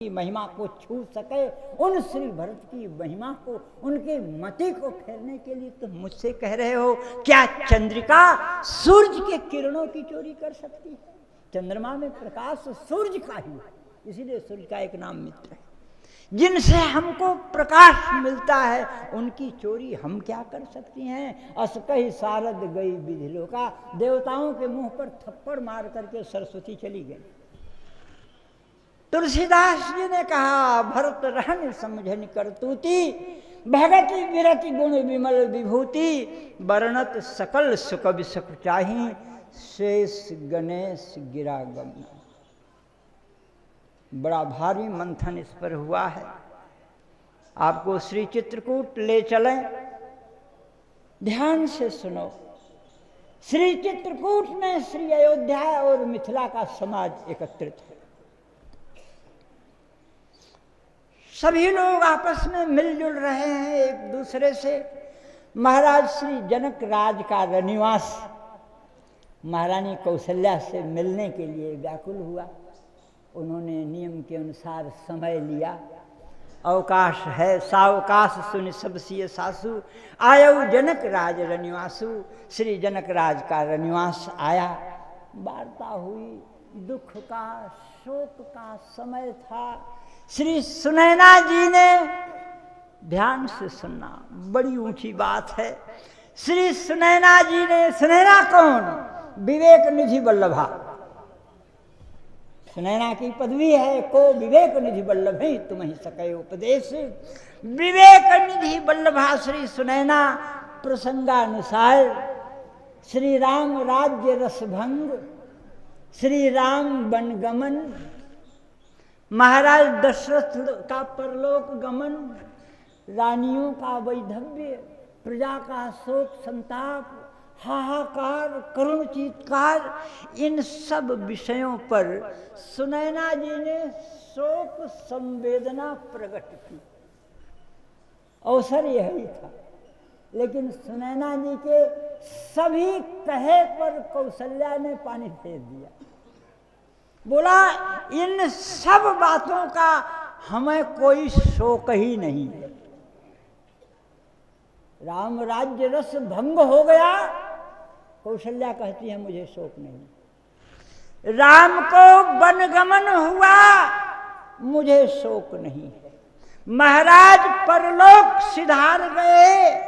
की महिमा को छू सके, उन श्री भरत की महिमा को, उनके मति को फेरने के लिए तुम मुझसे कह रहे हो क्या चंद्रिका सूर्य के किरणों की चोरी कर सकती है? चंद्रमा में प्रकाश सूर्य का ही है, इसीलिए सूर्य का एक नाम मित्र है। जिनसे हमको प्रकाश मिलता है उनकी चोरी हम क्या कर सकती हैं? असकही सारद गई विधिलो का, देवताओं के मुंह पर थप्पड़ मार करके सरस्वती चली गई। तुलसीदास जी ने कहा भरत रहन समझन करतूती, भगति विरति गुण विमल विभूति, वर्णत सकल सुख विसुख चाही, शेष गणेश गिरा गमना। बड़ा भारी मंथन इस पर हुआ है। आपको श्री चित्रकूट ले चलें, ध्यान से सुनो। श्री चित्रकूट में श्री अयोध्या और मिथिला का समाज एकत्रित है। सभी लोग आपस में मिलजुल रहे हैं एक दूसरे से। महाराज श्री जनक राज का रनिवास महारानी कौशल्या से मिलने के लिए व्याकुल हुआ। उन्होंने नियम के अनुसार समय लिया। अवकाश है सावकाश सुनि सब सिय सासु, आयु जनक राज रनिवासु। श्री जनक राज का रनिवास आया, वार्ता हुई, दुख का शोक का समय था। श्री सुनैना जी ने, ध्यान से सुनना, बड़ी ऊंची बात है। श्री सुनैना जी ने, सुनैना कौन? विवेक निधि वल्लभा। सुनैना की पदवी है को विवेक निधि वल्लभ ही तुम ही सके उपदेश। विवेक निधि वल्लभा श्री सुनैना प्रसंगानुसार श्री राम राज्य रसभंग, श्री राम वनगमन, महाराज दशरथ का परलोक गमन, रानियों का वैधव्य, प्रजा का शोक संताप, हाहाकार, करुण चीत्कार, इन सब विषयों पर सुनैना जी ने शोक संवेदना प्रकट की। अवसर यही था, लेकिन सुनैना जी के सभी कहे पर कौशल्या ने पानी फेर दिया। बोला इन सब बातों का हमें कोई शोक ही नहीं है। राम राज्य रस भंग हो गया, कौशल्या कहती है मुझे शोक नहीं। राम को वनगमन हुआ, मुझे शोक नहीं है। महाराज परलोक सिधार गए,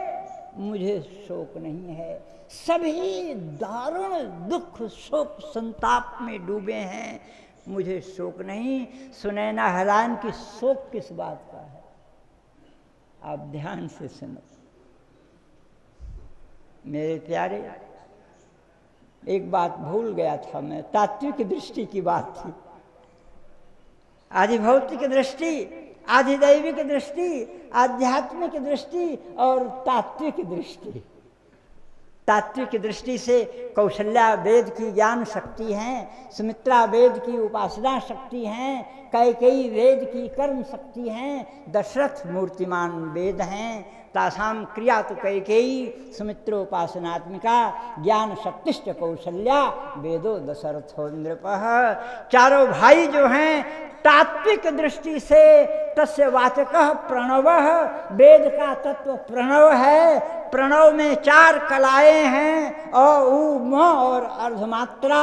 मुझे शोक नहीं है। सभी दारुण दुख शोक संताप में डूबे हैं, मुझे शोक नहीं। सुनैना हैरान की शोक किस बात का है? आप ध्यान से सुनो मेरे प्यारे। एक बात भूल गया था मैं, तात्विक दृष्टि की बात थी। आदि भौतिक दृष्टि, आदि दैविक दृष्टि, आध्यात्मिक दृष्टि और तात्विक दृष्टि। तात्विक दृष्टि से कौशल्या वेद की ज्ञान शक्ति हैं, सुमित्रा वेद की उपासना शक्ति हैं, कैकेयी वेद की कर्म शक्ति हैं, दशरथ मूर्तिमान वेद हैं। तासाम क्रिया तो कैकेयी सुमित्रोपासनात्मिका, ज्ञान शक्तिश्च कौशल्या, वेदो दशरथो नृपः। चारों भाई जो हैं तात्विक दृष्टि से तस्य वाचकः प्रणवः, वेद का तत्व प्रणव है। प्रणव में चार कलाएं हैं, अ उ म और अर्धमात्रा।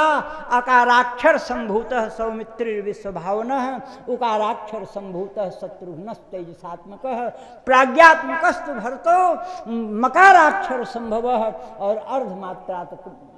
अकाराक्षर संभूतः सौमित्रिर विश्वभावनः, उकाराक्षर संभूतः शत्रुघ्नस्तेजसात्मकः, प्राज्ञात्मकस्तु भरतो मकाराक्षर संभवः, और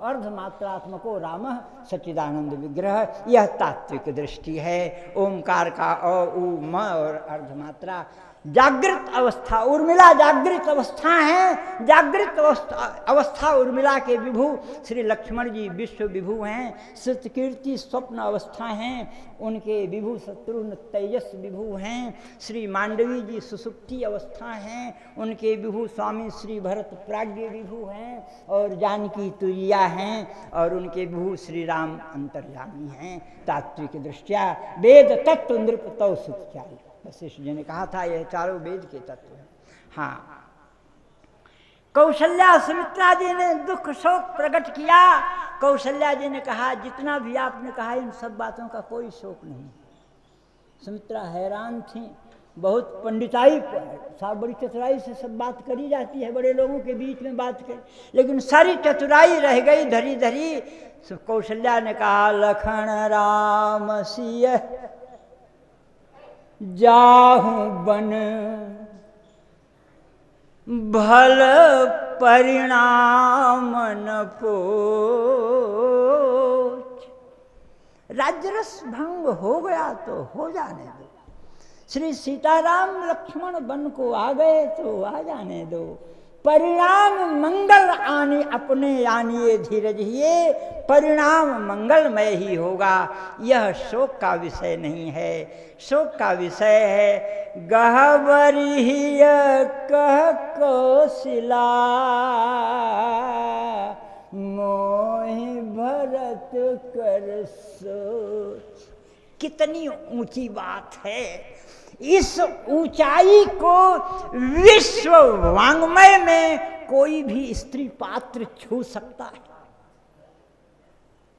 अर्धमात्रात्मको रामः सच्चिदानंद विग्रह। यह तात्विक दृष्टि है। ओमकार का अ उ म और अर्धमात्रा। जागृत अवस्था, उर्मिला जागृत अवस्था है। जागृत अवस्था उर्मिला के विभु श्री लक्ष्मण जी विश्व विभु हैं। श्रुतकीर्ति स्वप्न अवस्था हैं, उनके विभु शत्रुघ्न तेजस विभु हैं। श्री मांडवी जी सुसुप्ति अवस्था हैं, उनके विभु स्वामी श्री भरत प्राज्ञ विभु हैं। और जानकी तुरिया हैं, और उनके विभु श्री राम अंतर्यामी हैं। तात्विक दृष्टिया वेद तत्व नृप तौ सुख चाल, वशिष्ठ जी ने कहा था यह चारों वेद के तत्व हैं। हाँ, कौशल्या सुमित्रा जी ने दुख शोक प्रकट किया। कौशल्या जी ने कहा जितना भी आपने कहा इन सब बातों का कोई शोक नहीं। सुमित्रा हैरान थी। बहुत पंडिताई, बड़ी चतुराई से सब बात करी जाती है, बड़े लोगों के बीच में बात कर, लेकिन सारी चतुराई रह गई धरी धरी। कौशल्या ने कहा, लखन राम सिय जाहूं बन, भल परिणाम न पोच। राज्यरस भंग हो गया तो हो जाने दो। श्री सीताराम लक्ष्मण वन को आ गए तो आ जाने दो। परिणाम मंगल आने अपने आनिए धीरज हिए, परिणाम मंगलमय ही होगा। यह शोक का विषय नहीं है, शोक का विषय है गहवरी कह कौशिला, मोहि भरत कर सोच। कितनी ऊंची बात है। इस ऊंचाई को विश्व वांग्मय में कोई भी स्त्री पात्र छू सकता है?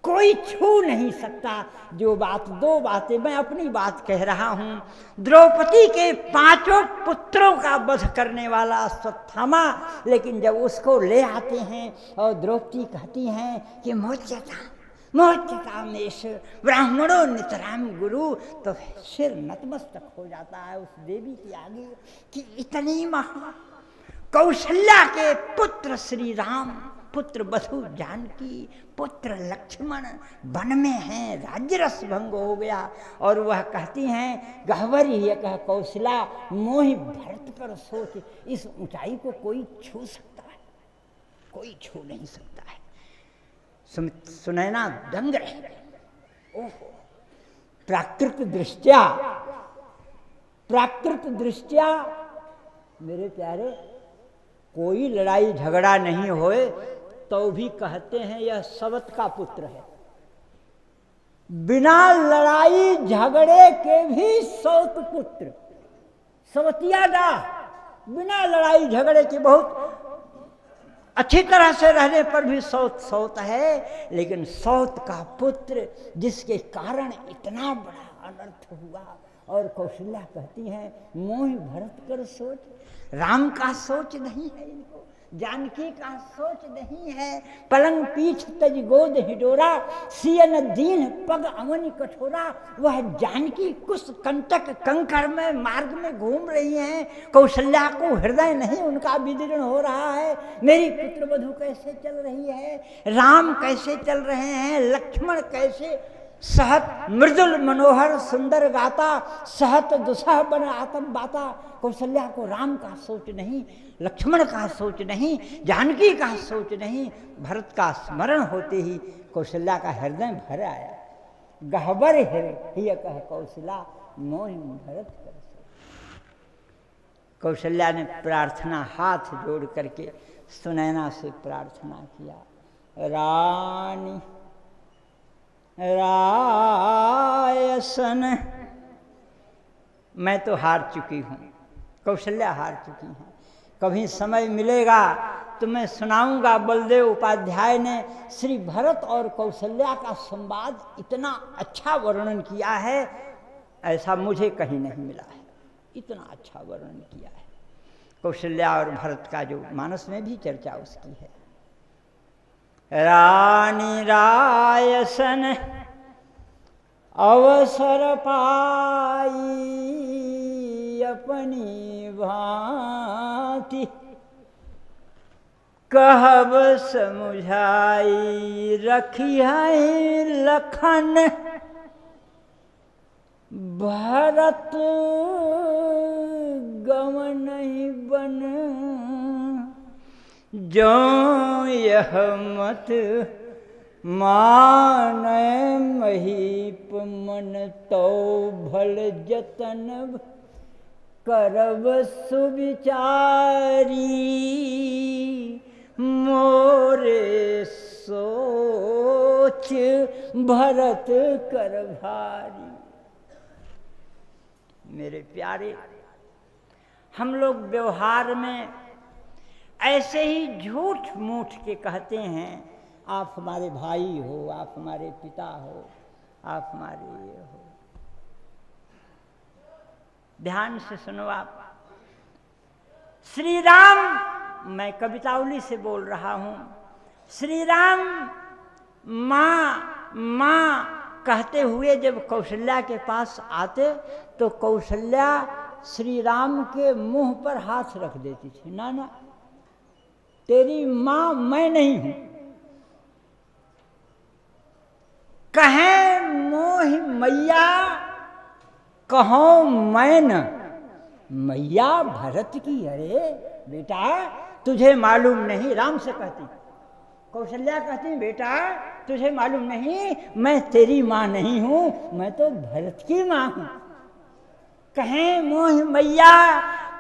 कोई छू नहीं सकता। जो बात, दो बातें मैं अपनी बात कह रहा हूं। द्रौपदी के 5 पुत्रों का वध करने वाला अश्वत्थामा, लेकिन जब उसको ले आते हैं और द्रौपदी कहती हैं कि मोचतामेश ब्राह्मणों नितराम गुरु, तो सिर नतमस्तक हो जाता है उस देवी के आगे कि इतनी महा। कौशल्या के पुत्र श्री राम, पुत्र वधु जानकी, पुत्र लक्ष्मण वन में हैं, राज्यरस भंग हो गया और वह कहती हैं गहवरी ये कह कौशल्या, मोहि भरत पर सोच। इस ऊंचाई को कोई छू सकता है? कोई छू नहीं सकता है। सुनैना दंग रह गए। ओहो, प्राकृत दृष्टिया मेरे प्यारे, कोई लड़ाई झगड़ा नहीं होए तो भी कहते हैं यह सवत का पुत्र है। बिना लड़ाई झगड़े के भी सौत पुत्र, सवतिया डा, बिना लड़ाई झगड़े के बहुत अच्छी तरह से रहने पर भी सौत है, लेकिन सौत का पुत्र जिसके कारण इतना बड़ा अनर्थ हुआ। और कौशल्या कहती हैं मोहि भरत कर सोच। राम का सोच नहीं है इनको, जानकी का सोच नहीं है। पलंग पीठ तज गोद हिडोरा, सियन दीन पग अमन कठोरा। वह जानकी कुछ कंटक कंकर में मार्ग में घूम रही हैं। कौशल्या को हृदय नहीं उनका विदीर्ण हो रहा है। मेरी पुत्र वधु कैसे चल रही है, राम कैसे चल रहे हैं, लक्ष्मण कैसे सहत मृदुल मनोहर सुंदर गाता, सहत दुसह बन आतम बाता। कौशल्या को राम का सोच नहीं, लक्ष्मण का सोच नहीं, जानकी का सोच नहीं। भरत का स्मरण होते ही कौशल्या का हृदय भर आया। गहबर हिय कह कौशल्या, मोहि भरत कर सोच। कौशल्या ने प्रार्थना हाथ जोड़ करके सुनैना से प्रार्थना किया, रानी रायसन, मैं तो हार चुकी हूँ, कौशल्या हार चुकी हैं। कभी समय मिलेगा तो मैं सुनाऊंगा। बलदेव उपाध्याय ने श्री भरत और कौशल्या का संवाद इतना अच्छा वर्णन किया है, ऐसा मुझे कहीं नहीं मिला है। इतना अच्छा वर्णन किया है। कौशल्या और भरत का जो मानस में भी चर्चा उसकी है। रानी रायसन अवसर पाई अपनी भांति, कहब समुझाई रखी है लखन। भरत गमन बन, जो यह मत माने महीप मन, तो भल जतन करब सुविचारी। मोरे सोच भरत कर भारी। मेरे प्यारे, हम लोग व्यवहार में ऐसे ही झूठ मूठ के कहते हैं, आप हमारे भाई हो, आप हमारे पिता हो, आप हमारे ये हो। ध्यान से सुनो आप। श्री राम, मैं कवितावली से बोल रहा हूं, श्री राम माँ माँ कहते हुए जब कौशल्या के पास आते तो कौशल्या श्री राम के मुंह पर हाथ रख देती थी। ना ना, तेरी माँ मैं नहीं हूं। कहें मोहि मैया कहो मैं न, मैया भरत की। अरे बेटा तुझे मालूम नहीं, राम से कहती, कौशल्या कहती बेटा तुझे मालूम नहीं मैं तेरी माँ नहीं हूं, मैं तो भरत की माँ हूं। कहें मोह मैया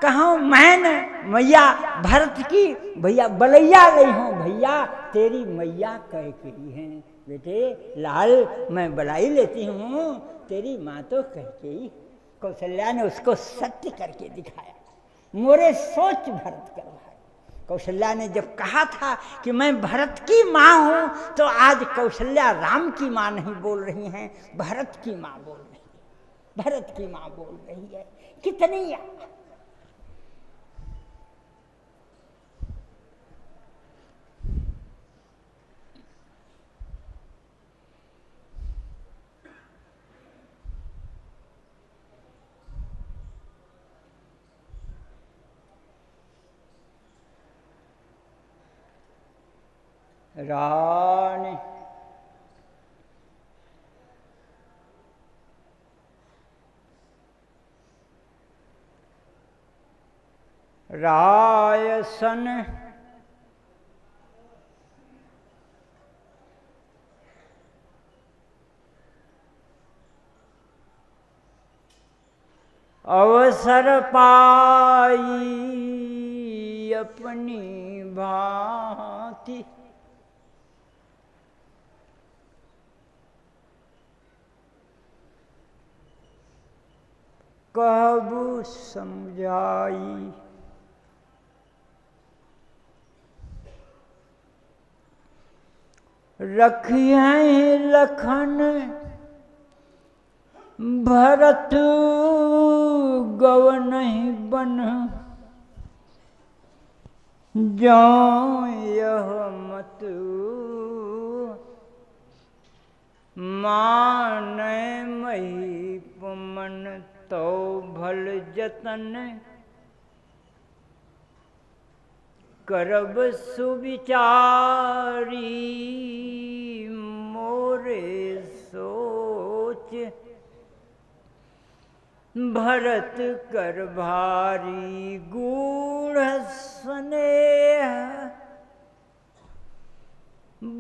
कहो मैन, मैया भरत की। भैया बलैया नहीं हो भैया, तेरी मैया कह के ही है। बेटे लाल मैं बलाई लेती हूँ, तेरी माँ तो कह के ही। कौशल्या ने उसको सत्य करके दिखाया, मोरे सोच भरत करवाए। कौशल्या ने जब कहा था कि मैं भरत की माँ हूँ, तो आज कौशल्या राम की माँ नहीं बोल रही हैं, भरत की माँ बोल रही है, भरत की माँ बोल रही है। कितनी रानी रायसन अवसर पाई अपनी भांति, कहबू समझाई। रखिए लखन भरत गवनहि बन, जो यह मत माने महीपमन, तो भल जतन करब सुविचारी, मोरे सोच भरत कर भारी, गूढ़ स्नेह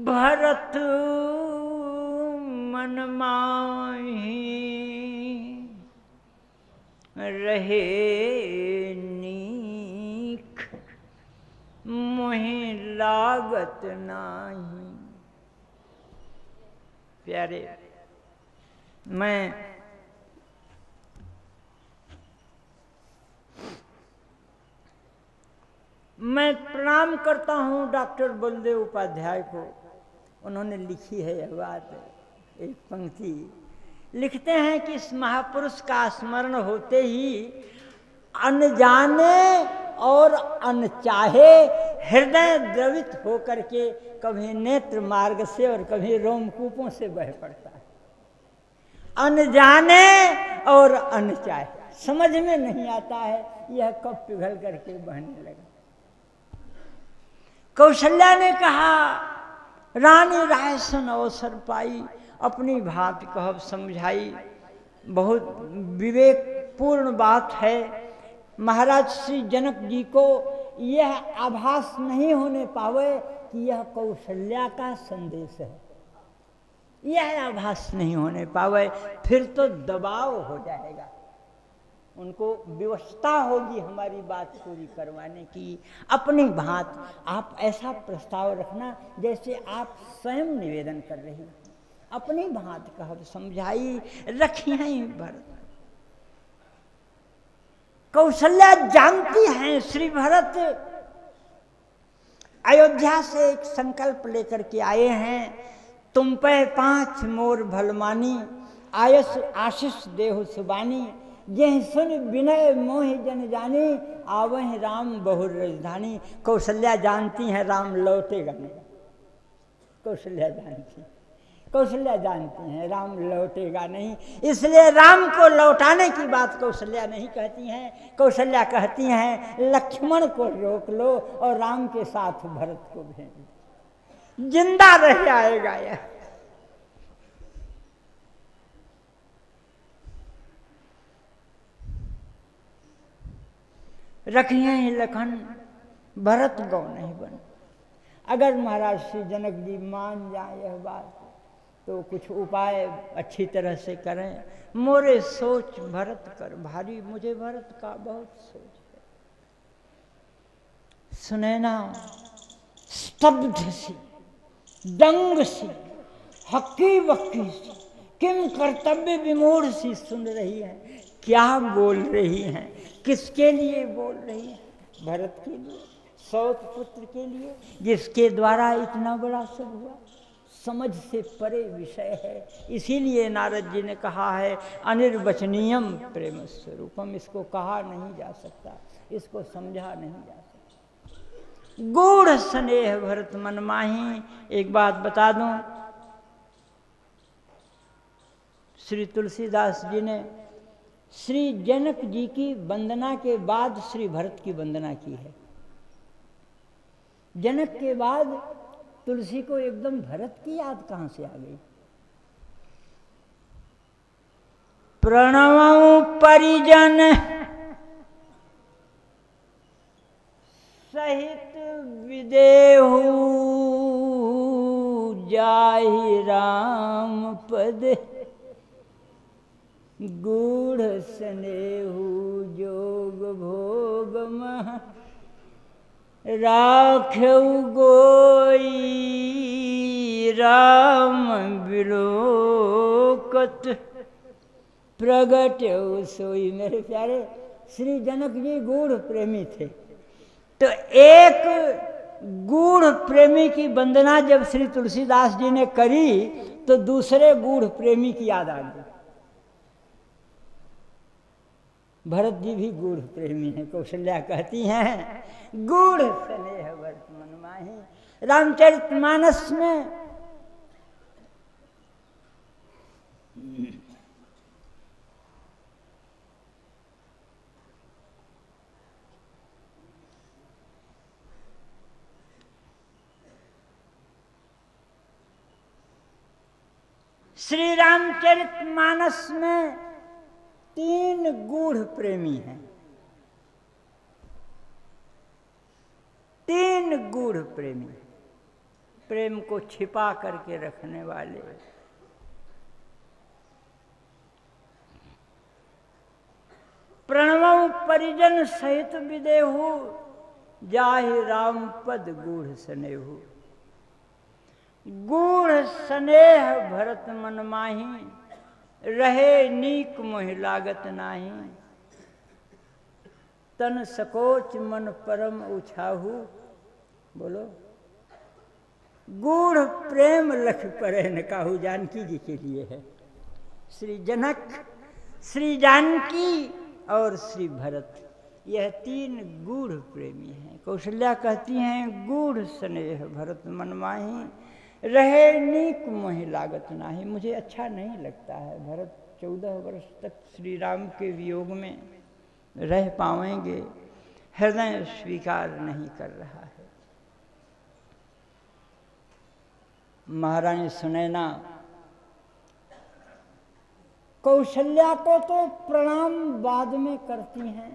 भरत मन माही, रहे नीक मोहि लागत नाही। प्यारे, मैं प्रणाम करता हूँ डॉक्टर बलदेव उपाध्याय को। उन्होंने लिखी है यह बात, एक पंक्ति लिखते हैं कि इस महापुरुष का स्मरण होते ही अनजाने और अनचाहे हृदय द्रवित होकर के कभी नेत्र मार्ग से और कभी रोमकूपों से बह पड़ता है। अनजाने और अनचाहे, समझ में नहीं आता है यह कब पिघल करके बहने लगा। कौशल्या ने कहा रानी रायसन अवसर पाई, अपनी बात कहब समझाई। बहुत विवेकपूर्ण बात है। महाराज श्री जनक जी को यह आभास नहीं होने पावे कि यह कौशल्या का संदेश है, यह आभास नहीं होने पावे, फिर तो दबाव हो जाएगा। उनको विवशता होगी हमारी बात पूरी करवाने की। अपनी बात आप ऐसा प्रस्ताव रखना जैसे आप स्वयं निवेदन कर रही, अपनी बात कहब समझाई, रखिए भरत। कौशल्या जानती हैं श्री भरत अयोध्या से एक संकल्प लेकर के आए हैं, तुम पे 5 मोर भलमानी, आयस आशीष देहु सुबानी, यह सुन विनय मोहि जन जानी, आवहि राम बहुर राजधानी। कौशल्या जानती हैं राम लौटेगा नहीं, कौशल्या जानती हैं राम लौटेगा नहीं, इसलिए राम को लौटाने की बात कौशल्या नहीं कहती हैं। कौशल्या कहती हैं लक्ष्मण को रोक लो और राम के साथ भरत को भेज दो, जिंदा रह आएगा यह। रखिए ही लखन भरत गौ नहीं बन। अगर महाराज श्री जनक जी मान जाए यह बात तो कुछ उपाय अच्छी तरह से करें। मोरे सोच भरत कर भारी, मुझे भरत का बहुत सोच है। सुनैना स्तब्ध सी, दंग सी, हक्की बक्की सी, किम कर्तव्य विमूढ़ सी सुन रही है। क्या बोल रही हैं, किसके लिए बोल रही हैं? भरत के लिए, सौत पुत्र के लिए, जिसके द्वारा इतना बड़ा सब हुआ। समझ से परे विषय है। इसीलिए नारद जी ने कहा है अनिर्वचनीयम प्रेम स्वरूपम। इसको कहा नहीं जा सकता, इसको समझा नहीं जा सकता। गूढ़ स्नेह भरत मन माही। एक बात बता दूं, श्री तुलसीदास जी ने श्री जनक जी की वंदना के बाद श्री भरत की वंदना की है। जनक के बाद तुलसी को एकदम भरत की याद कहां से आ गई? प्रणव परिजन सहित विदेहु, जाहि राम पद गूढ़ स्नेहु, जोग भोग मह राखेउ गोई, राम विलोकत प्रगटेउ सोई। मेरे प्यारे श्री जनक जी गूढ़ प्रेमी थे, तो एक गूढ़ प्रेमी की वंदना जब श्री तुलसीदास जी ने करी तो दूसरे गूढ़ प्रेमी की याद आ गई। भरत जी भी गूढ़ प्रेमी हैं। कौशल्या कहती हैं गूढ़ स्नेह भरत मन माही। रामचरितमानस में श्री रामचरितमानस में 3 गूढ़ प्रेमी हैं। 3 गूढ़ प्रेमी, प्रेम को छिपा करके रखने वाले। प्रणव परिजन सहित विदेहु, जाहि राम पद गूढ़ स्नेहु। गूढ़ स्नेह भरत मन माही, रहे नीक मोहि लागत नाही। तन सकोच मन परम उछाहू। बोलो, गूढ़ प्रेम लख परे न काहू। जानकी जी के लिए है। श्री जनक, श्री जानकी और श्री भरत, यह 3 गूढ़ प्रेमी हैं। कौशल्या कहती हैं गूढ़ स्नेह भरत मन माही, रहे नीक मोहि लागत नाही। मुझे अच्छा नहीं लगता है भरत 14 वर्ष तक श्री राम के वियोग में रह पाएंगे, हृदय स्वीकार नहीं कर रहा है। महारानी सुनैना कौशल्या को तो प्रणाम बाद में करती हैं,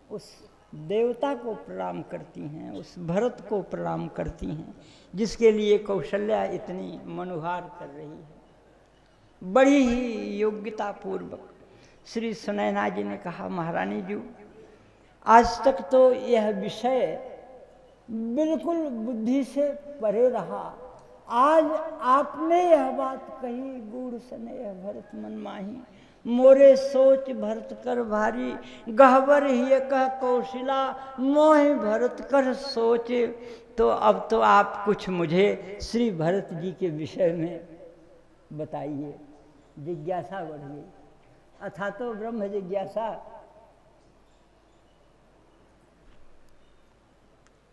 उस देवता को प्रणाम करती हैं, उस भरत को प्रणाम करती हैं जिसके लिए कौशल्या इतनी मनुहार कर रही है। बड़ी ही योग्यता पूर्वक श्री सुनैना जी ने कहा महारानी जी, आज तक तो यह विषय बिल्कुल बुद्धि से परे रहा, आज आपने यह बात कही गूढ़ स्नेह भरत मन माही। मोरे सोच भरत कर भारी, गहबर ही कह कौशिला मोहि भरत कर सोच। तो अब तो आप कुछ मुझे श्री भरत जी के विषय में बताइए। जिज्ञासा बढ़ गई। अथा तो ब्रह्म जिज्ञासा।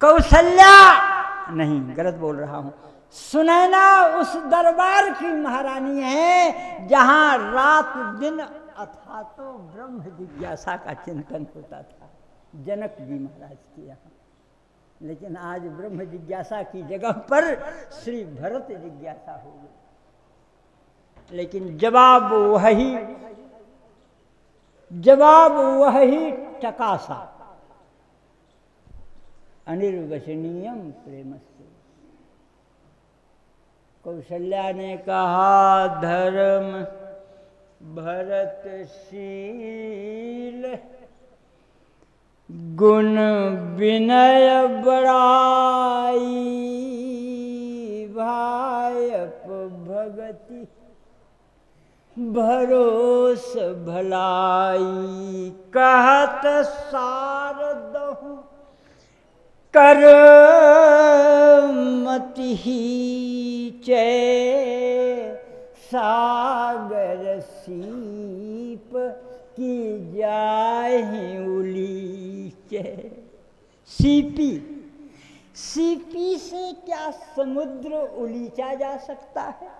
कौशल्या नहीं, गलत बोल रहा हूं, सुनैना उस दरबार की महारानी है जहां रात दिन अथा तो ब्रह्म जिज्ञासा का चिंतन होता था जनक जी महाराज के यहाँ। लेकिन आज ब्रह्म जिज्ञासा की जगह पर श्री भरत जिज्ञासा हो गई। लेकिन जवाब वही टकासा, अनिर्वचनीयम प्रेमस्य। कौशल्या ने कहा धर्म भरतशील, गुण विनय बड़ाई, भायप भगति भरोस भलाई। कहत सारदहु कर मति चै, सागर सीप की जाहि उलीचे। सीपी से क्या समुद्र उलीचा जा सकता है?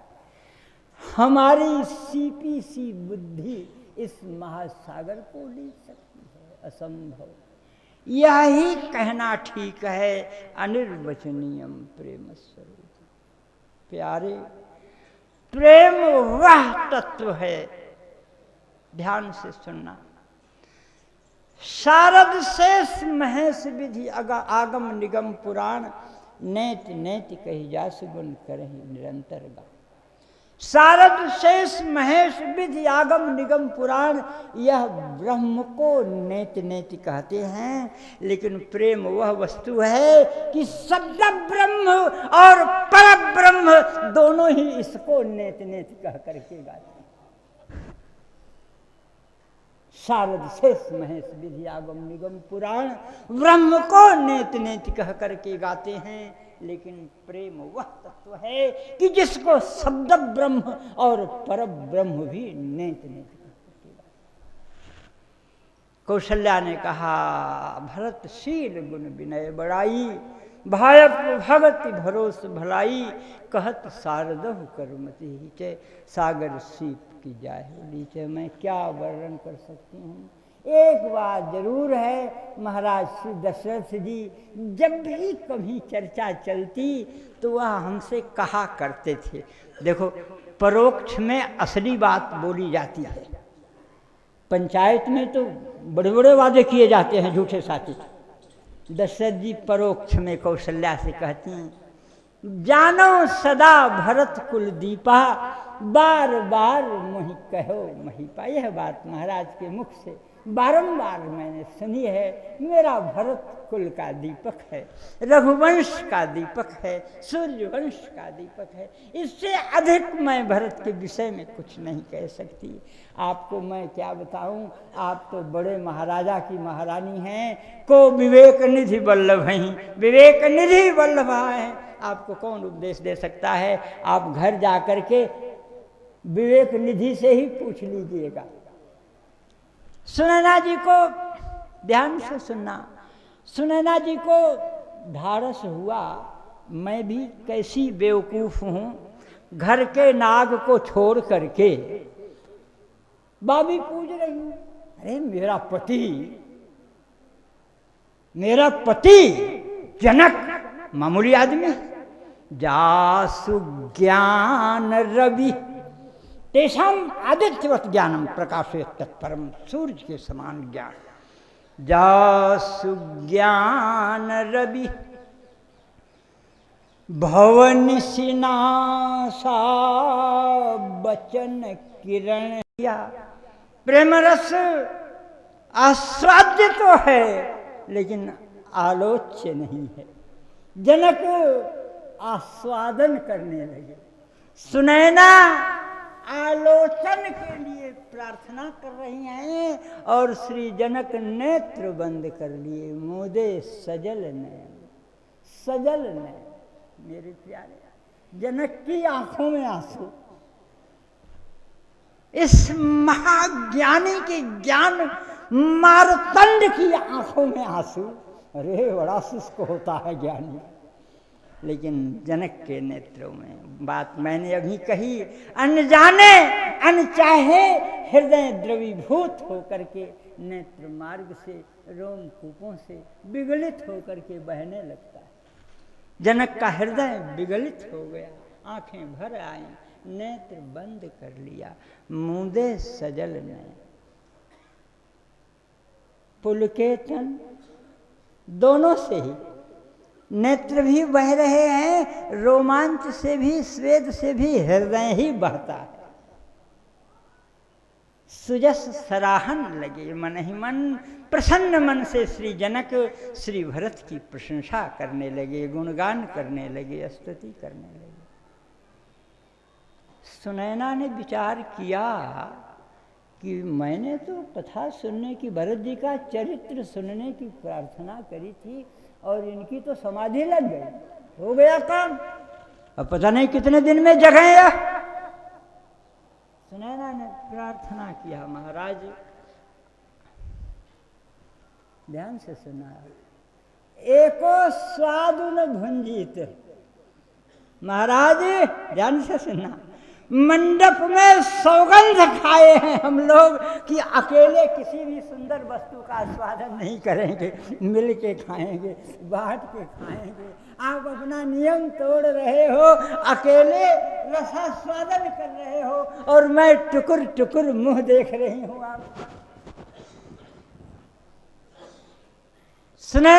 हमारी सीपी सी बुद्धि इस महासागर को उलीच सकती है? असंभव। यही कहना ठीक है, अनिर्वचनीयम प्रेम स्वरूप। प्यारे, प्रेम वह तत्व है, ध्यान से सुनना। शारद शेष महेश विधि आगम निगम पुराण, नेत नेत कही जासु गुण करहि निरंतर गा। शारद शेष महेश विधि आगम निगम पुराण, यह ब्रह्म को नेत नेति कहते हैं। लेकिन प्रेम वह वस्तु है कि शब्द ब्रह्म और पर ब्रह्म दोनों ही इसको नेत नेति कह करके गाते हैं। शारद शेष महेश विधि आगम निगम पुराण, ब्रह्म को नेत नेति कह करके गाते हैं। लेकिन प्रेम वह तत्व है कि जिसको शब्द ब्रह्म और पर ब्रह्म भी नेत नेत करके गाते। कौशल्या ने कहा भरतशील, गुण विनय बड़ाई, भायप भगति भरोस भलाई। कहत सारदहु करमति चे, सागर सीप की जाए नीचे। मैं क्या वर्णन कर सकती हूँ। एक बात जरूर है, महाराज श्री दशरथ जी जब भी कभी चर्चा चलती तो वह हमसे कहा करते थे। देखो, परोक्ष में असली बात बोली जाती है, पंचायत में तो बड़े बड़े वादे किए जाते हैं झूठे साथी। दशरथ जी परोक्ष में कौशल्या से कहती हैं, जानो सदा भरत कुल दीपा, बार बार मोहि कहो महिपा। यह बात महाराज के मुख से बारंबार मैंने सुनी है। मेरा भरत कुल का दीपक है, रघुवंश का दीपक है, सूर्यवंश का दीपक है। इससे अधिक मैं भरत के विषय में कुछ नहीं कह सकती। आपको मैं क्या बताऊं, आप तो बड़े महाराजा की महारानी हैं। को विवेक निधि वल्लभ हैं, विवेक निधि वल्लभा है। आपको कौन उपदेश दे सकता है? आप घर जा कर के विवेक निधि से ही पूछ लीजिएगा। सुनैना जी को ध्यान से सुनना। सुनैना जी को ढाढ़स हुआ, मैं भी कैसी बेवकूफ़ हूँ, घर के नाग को छोड़ करके बाबी पूज रही हूँ। अरे मेरा पति जनक मामूली आदमी, जासु ज्ञान रवि तेषाम आदित्यवत ज्ञानम प्रकाशे तत्परम। सूर्य के समान ज्ञान। जासु ज्ञान रवि भवन सिनासा, बचन किरण किया। प्रेम रस आस्वाद्य तो है लेकिन आलोच्य नहीं है। जनक आस्वादन करने लगे, सुनैना आलोचन के लिए प्रार्थना कर रही हैं और श्री जनक नेत्र बंद कर लिए। मुदे सजल नयन। मेरे प्यारे, जनक की आंखों में आंसू। इस महाज्ञानी के ज्ञान मारतंड की आंखों में आंसू। अरे बड़ा शुष्क होता है ज्ञानी। लेकिन जनक के नेत्रों में, बात मैंने अभी कही, अनजाने अनचाहे हृदय द्रवीभूत होकर के नेत्र मार्ग से, रोमकूपों से विगलित होकर के बहने लगता है। जनक का हृदय विगलित हो गया, आंखें भर आई, नेत्र बंद कर लिया। मूंदे सजल ने पुलकेतन, दोनों से ही नेत्र भी बह रहे हैं, रोमांच से भी, स्वेद से भी हृदय ही बहता है। सुजस सराहन लगे मन ही मन, प्रसन्न मन से श्री जनक श्री भरत की प्रशंसा करने लगे, गुणगान करने लगे, स्तुति करने लगे। सुनैना ने विचार किया कि मैंने तो कथा सुनने की, भरत जी का चरित्र सुनने की प्रार्थना करी थी और इनकी तो समाधि लग गई, हो गया काम। अब पता नहीं कितने दिन में जगेगा। सुनैना ने प्रार्थना किया, महाराज ध्यान से सुना, एको स्वादु न भुंजित। महाराज ध्यान से सुनना, मंडप में सौगंध खाए हैं हम लोग कि अकेले किसी भी सुंदर वस्तु का आस्वादन नहीं करेंगे, मिल के खाएंगे, बांट के खाएंगे। आप अपना नियम तोड़ रहे हो, अकेले रसास्वादन कर रहे हो और मैं टुकुर टुकुर मुंह देख रही हूँ। आप सुने